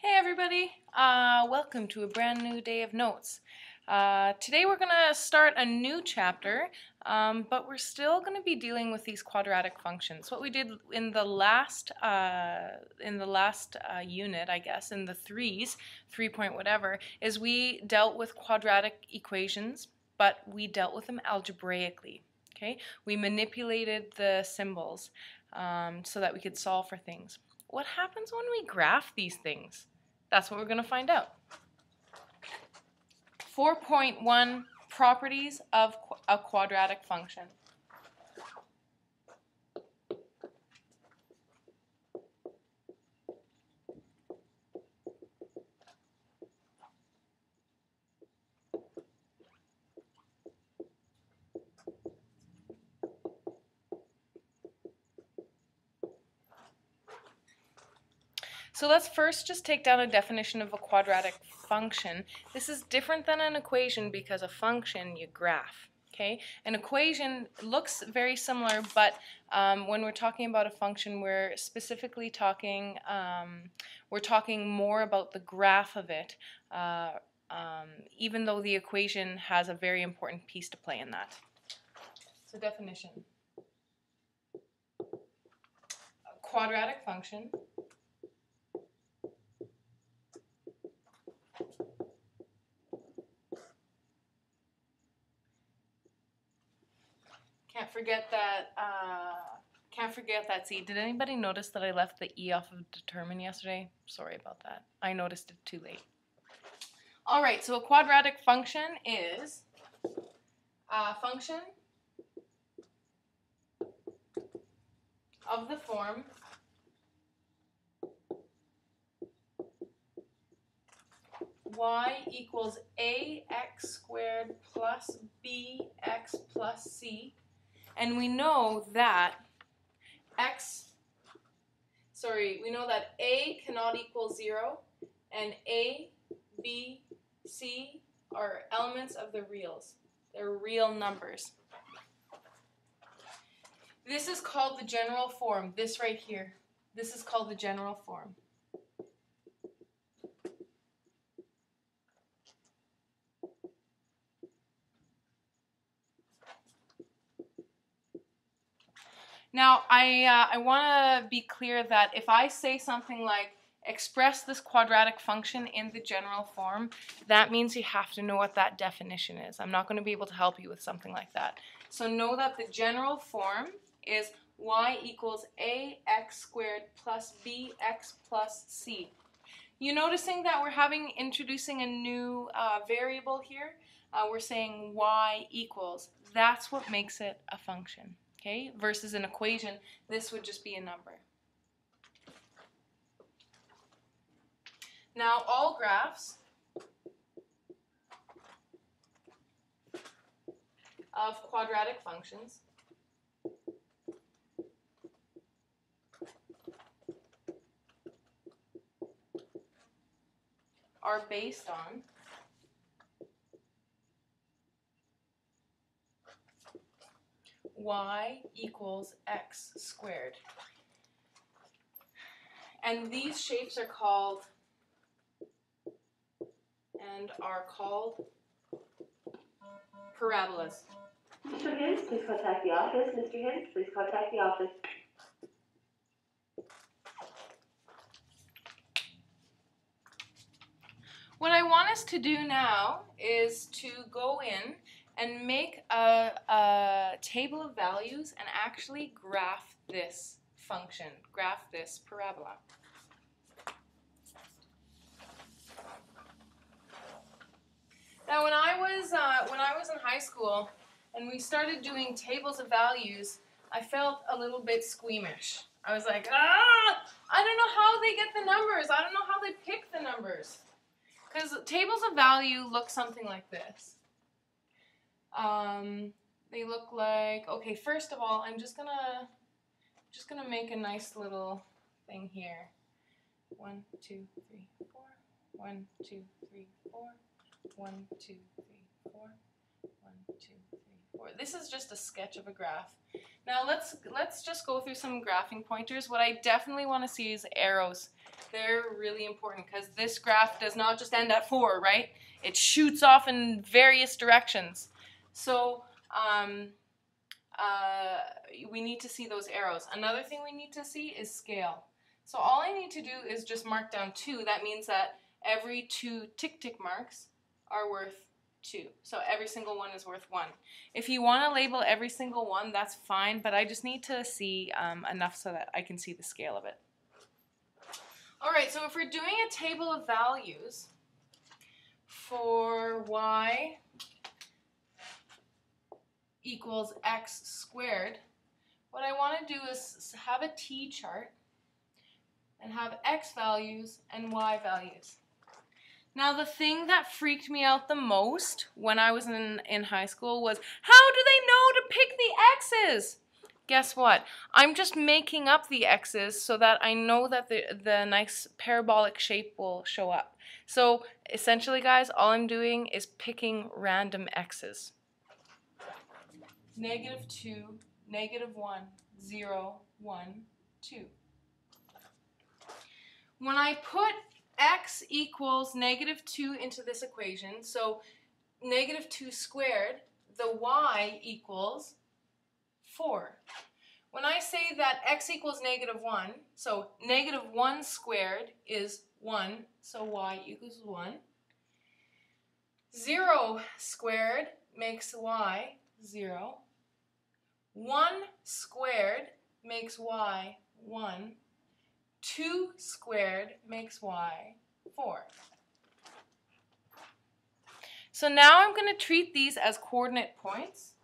Hey everybody, welcome to a brand new day of notes. Today we're going to start a new chapter, but we're still going to be dealing with these quadratic functions. What we did in the last unit, I guess, in the threes, 3 point whatever, is we dealt with quadratic equations, but we dealt with them algebraically. Okay, we manipulated the symbols so that we could solve for things. What happens when we graph these things? That's what we're going to find out. 4.1 properties of a quadratic function. So let's first just take down a definition of a quadratic function. This is different than an equation because a function you graph. Okay? An equation looks very similar, but when we're talking about a function, we're specifically talking, more about the graph of it, even though the equation has a very important piece to play in that. So definition. A quadratic function Can't forget that C. Did anybody notice that I left the E off of determine yesterday? Sorry about that. I noticed it too late. All right, so a quadratic function is a function of the form y equals ax squared plus bx plus c. And we know that a cannot equal 0, and a, b, c are elements of the reals. They're real numbers. This is called the general form, this right here. This is called the general form. Now, I want to be clear that if I say something like, express this quadratic function in the general form, that means you have to know what that definition is. I'm not going to be able to help you with something like that. So know that the general form is y equals ax squared plus bx plus c. You noticing that we're introducing a new variable here? We're saying y equals. That's what makes it a function. Okay, versus an equation, this would just be a number. Now, all graphs of quadratic functions are based on y equals x squared. And these shapes are called parabolas. Mr. Hins, please contact the office. Mr. Hins, please contact the office. What I want us to do now is to go in and make a table of values and actually graph this function, graph this parabola. Now, when I was in high school and we started doing tables of values, I felt a little bit squeamish. I was like, I don't know how they get the numbers. I don't know how they pick the numbers. Because tables of value look something like this. They look like, okay, first of all, I'm just gonna make a nice little thing here. 1, 2, 3, 4. 1, 2, 3, 4. 1, 2, 3, 4. 1, 2, 3, 4. This is just a sketch of a graph. Now let's just go through some graphing pointers. What I definitely want to see is arrows. They're really important because this graph does not just end at 4, right? It shoots off in various directions. So we need to see those arrows. Another thing we need to see is scale. So all I need to do is just mark down 2. That means that every 2 tick-tick marks are worth 2. So every single one is worth 1. If you want to label every single one, that's fine, but I just need to see enough so that I can see the scale of it. Alright, so if we're doing a table of values for y equals x squared, what I want to do is have a t-chart and have x values and y values. Now the thing that freaked me out the most when I was in high school was, how do they know to pick the x's? Guess what? I'm just making up the x's so that I know that the nice parabolic shape will show up. So essentially, guys, all I'm doing is picking random x's. -2, -1, 0, 1, 2. When I put x equals -2 into this equation, so -2 squared, the y equals 4. When I say that x equals -1, so -1 squared is 1, so y equals 1. 0 squared makes y 0. 1 squared makes y 1. 2 squared makes y 4. So now I'm going to treat these as coordinate points.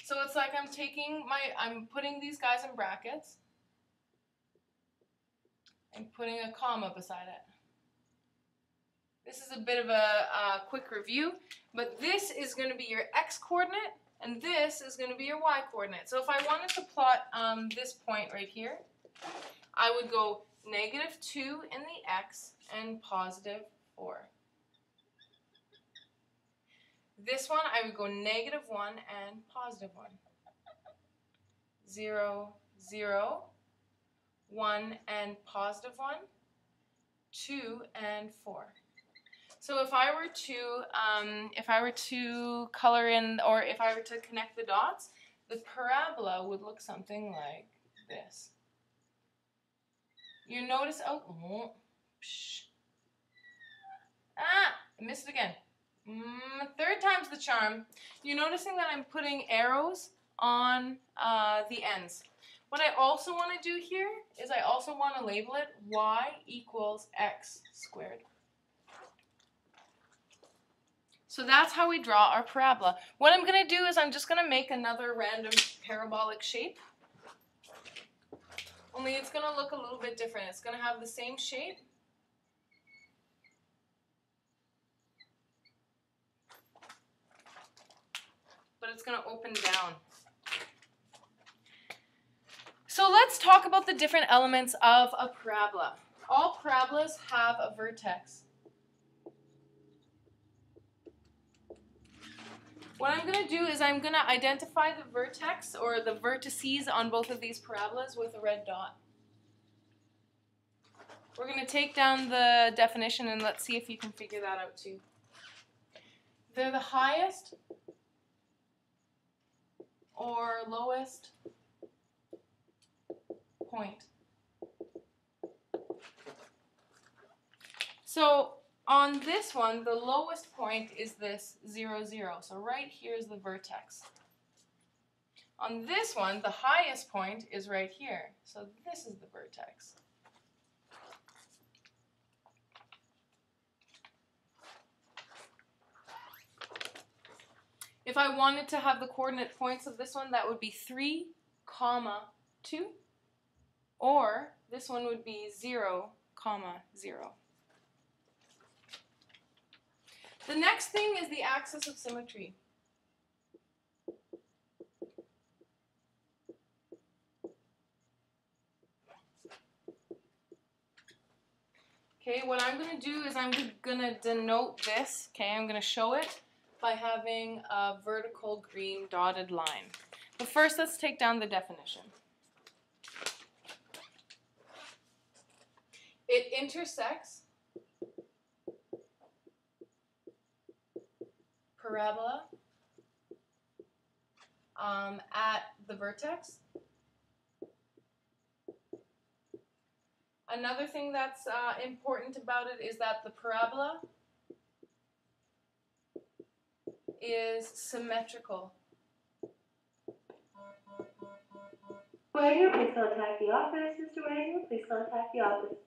So it's like I'm putting these guys in brackets and putting a comma beside it. This is a bit of a quick review, but this is going to be your x coordinate and this is going to be your y coordinate. So if I wanted to plot this point right here, I would go -2 in the x and +4. This one, I would go -1 and +1. 0, 0, 1 and +1, 2 and 4. So if I were to color in, or if I were to connect the dots, the parabola would look something like this. You notice, I missed it again. Third time's the charm. You're noticing that I'm putting arrows on the ends. What I also want to do here is I also want to label it y equals x squared. So that's how we draw our parabola. What I'm going to do is I'm just going to make another random parabolic shape. Only it's going to look a little bit different. It's going to have the same shape. But it's going to open down. So let's talk about the different elements of a parabola. All parabolas have a vertex. What I'm going to do is I'm going to identify the vertex or the vertices on both of these parabolas with a red dot. We're going to take down the definition and let's see if you can figure that out too. They're the highest or lowest point. So on this one, the lowest point is this 0, 0. So right here is the vertex. On this one, the highest point is right here. So this is the vertex. If I wanted to have the coordinate points of this one, that would be 3, 2. Or this one would be 0, 0. The next thing is the axis of symmetry. Okay, what I'm going to do is I'm going to denote this. Okay, I'm going to show it by having a vertical green dotted line. But first, let's take down the definition. It intersects parabola at the vertex. Another thing that's important about it is that the parabola is symmetrical. Wagner, please contact the office. Mr. Wagner, please contact the office.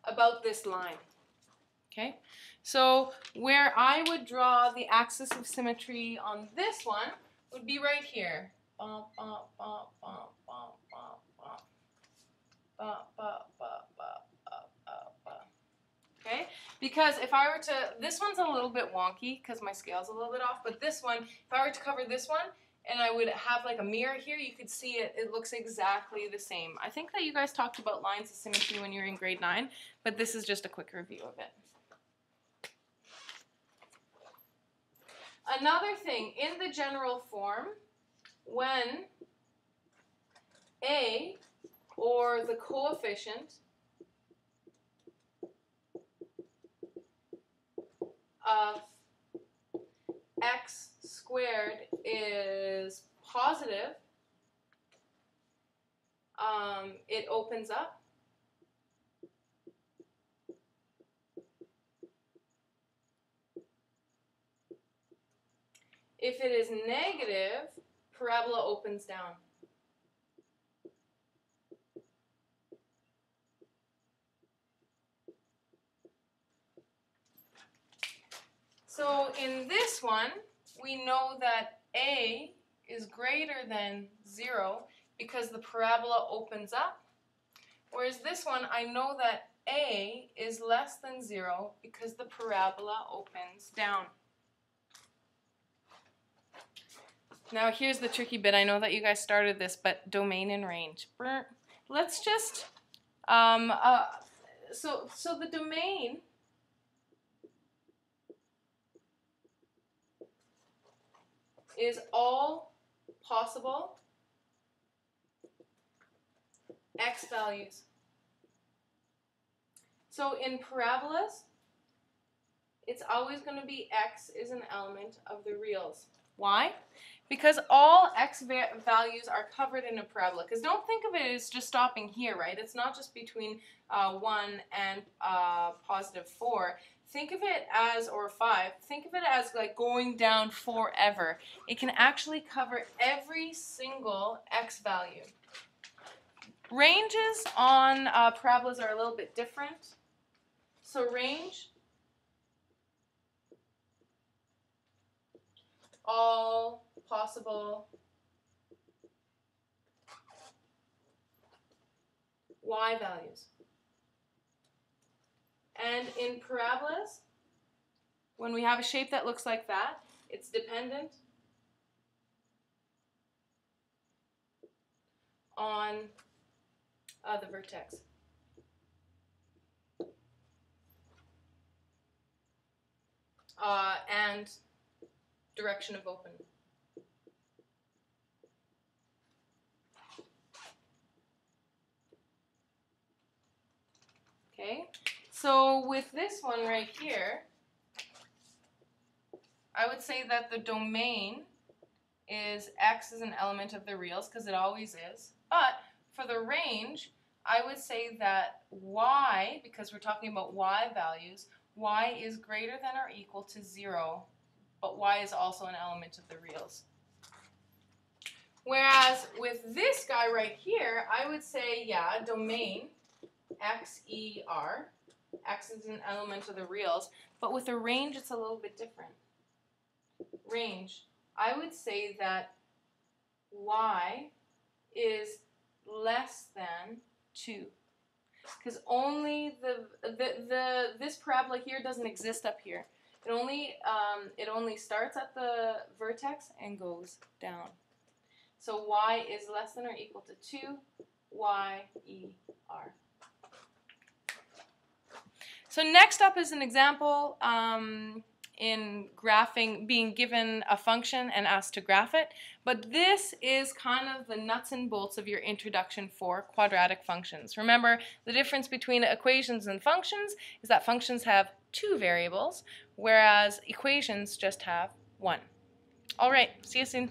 About this line. Okay, so where I would draw the axis of symmetry on this one would be right here. Bump, bump, bump, bump, bump, bump, bump. Bump, bump, bump, bump, bump, bump, bump. Okay, because if I were to, this one's a little bit wonky because my scale's a little bit off, but this one, if I were to cover this one, and I would have like a mirror here, you could see it looks exactly the same. I think that you guys talked about lines of symmetry when you were in grade 9, but this is just a quick review of it. Another thing, in the general form, when A, or the coefficient of x squared is positive, it opens up. If it is negative, parabola opens down. So in this one, we know that A is greater than 0 because the parabola opens up. Whereas this one, I know that A is less than 0 because the parabola opens down. Now here's the tricky bit. I know that you guys started this, but domain and range. Let's just, so the domain is all possible x values. So in parabolas, it's always going to be x is an element of the reals. Why? Because all x values are covered in a parabola. Because don't think of it as just stopping here, right? It's not just between 1 and positive 4. Think of it as, or 5, think of it as like going down forever. It can actually cover every single x value. Ranges on parabolas are a little bit different. So range, all possible y values. And in parabolas, when we have a shape that looks like that, it's dependent on the vertex. And direction of open. Okay, so with this one right here, I would say that the domain is x is an element of the reals, because it always is. But for the range, I would say that y, because we're talking about y values, y is greater than or equal to 0, but y is also an element of the reals. Whereas with this guy right here, I would say, yeah, domain, XER, x is an element of the reals, but with a range, it's a little bit different. Range, I would say that y is less than 2. Because only this parabola here doesn't exist up here. It only starts at the vertex and goes down. So y is less than or equal to 2 YER. So next up is an example in graphing, being given a function and asked to graph it. But this is kind of the nuts and bolts of your introduction for quadratic functions. Remember, the difference between equations and functions is that functions have 2 variables, whereas equations just have 1. All right, see you soon.